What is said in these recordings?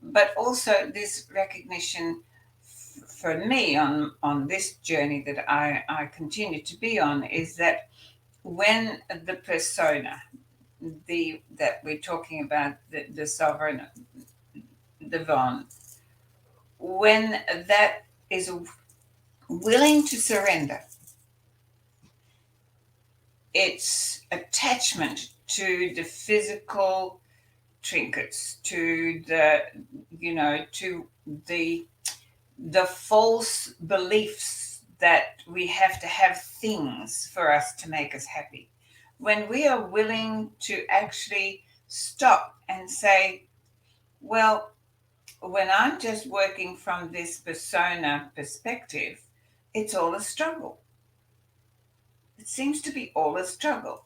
but also this recognition for me on this journey that I continue to be on is that when the persona, that we're talking about, the sovereign divine, when that is willing to surrender its attachment to the physical trinkets, to the, to the false beliefs that we have to have things for us to make us happy. When we are willing to actually stop and say, well, when I'm just working from this persona perspective, it's all a struggle. It seems to be all a struggle.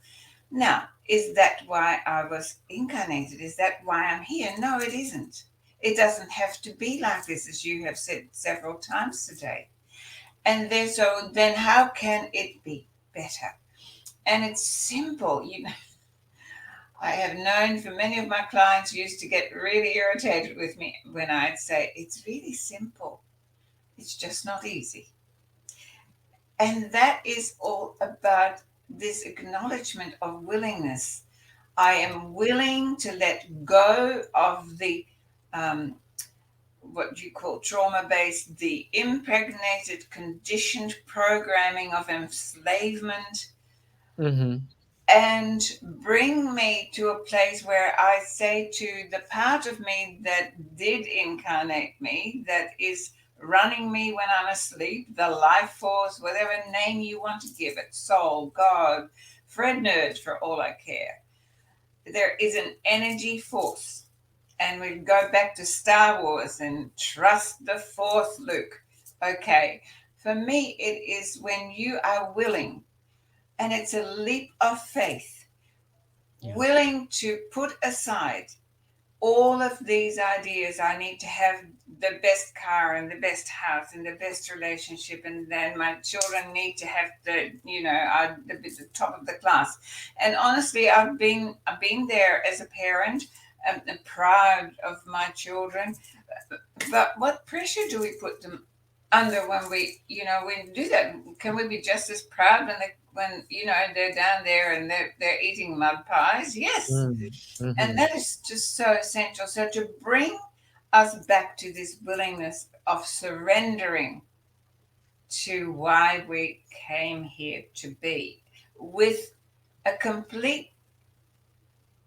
Now, is that why I was incarnated? Is that why I'm here? No, it isn't. It doesn't have to be like this, as you have said several times today. And so then how can it be better? And it's simple. I have known for many of my clients who used to get really irritated with me when I'd say, it's really simple. It's just not easy. And that is all about this acknowledgement of willingness. I am willing to let go of the what you call trauma-based, the impregnated, conditioned programming of enslavement, Mm-hmm. and bring me to a place where I say to the part of me that did incarnate me, that is running me when I'm asleep, the life force, whatever name you want to give it, soul, God, Fred Nerd, for all I care. There is an energy force. And we go back to Star Wars and trust the Force, Luke. Okay, for me, it is when you are willing, and it's a leap of faith, Yeah. willing to put aside all of these ideas. I need to have the best car and the best house and the best relationship, and then my children need to have the top of the class. And honestly, I've been there as a parent. I'm proud of my children, but what pressure do we put them under when we do that? Can we be just as proud when they're down there and they're eating mud pies? Yes. And Mm-hmm. that is just so essential. So to bring us back to this willingness of surrendering to why we came here to be, with a complete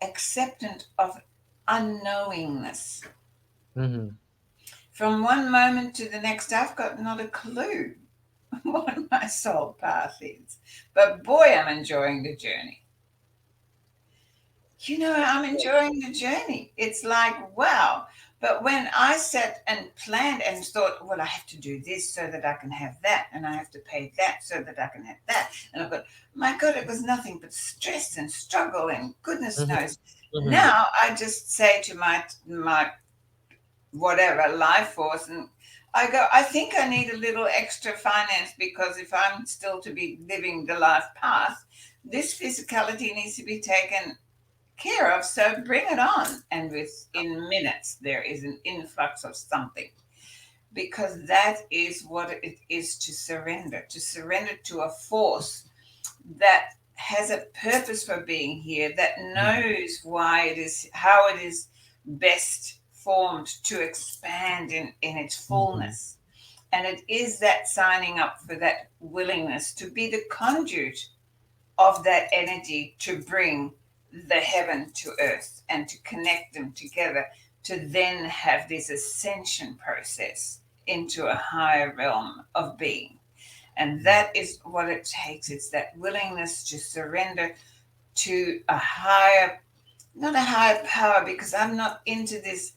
acceptance of unknowingness. Mm-hmm. From one moment to the next, I've got not a clue what my soul path is. But boy, I'm enjoying the journey. I'm enjoying the journey. It's like, wow. But when I sat and planned and thought, well, I have to do this so that I can have that, and I have to pay that so that I can have that, and I've got, my God, it was nothing but stress and struggle and goodness Mm-hmm. knows. Mm-hmm. Now I just say to my whatever life force, and I go, I think I need a little extra finance, because if I'm still to be living the life path, this physicality needs to be taken care of. So bring it on. And within minutes, there is an influx of something, because that is what it is to surrender to a force that has a purpose for being here, that knows why it is, how it is best formed to expand in its Mm-hmm. fullness. And it is that signing up for that willingness to be the conduit of that energy, to bring the heaven to earth and to connect them together, to then have this ascension process into a higher realm of being. And that is what it takes. It's that willingness to surrender to a higher, not a higher power, because I'm not into this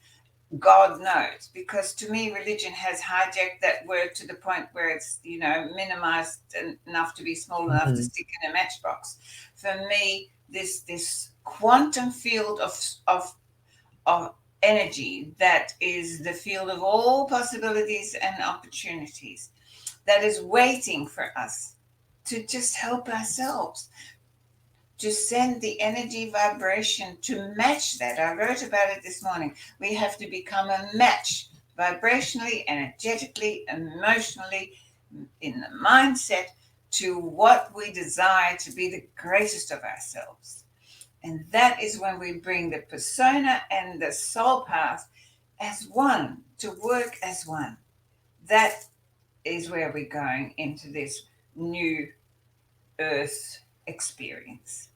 God knows, because to me, religion has hijacked that word to the point where it's, minimized enough to be small enough to Mm-hmm. stick in a matchbox. For me, this quantum field of energy, that is the field of all possibilities and opportunities, that is waiting for us to just help ourselves, to send the energy vibration to match that. I wrote about it this morning. We have to become a match vibrationally, energetically, emotionally, in the mindset to what we desire to be the greatest of ourselves. And that is when we bring the persona and the soul path as one, to work as one. That is where we're going into this new earth experience.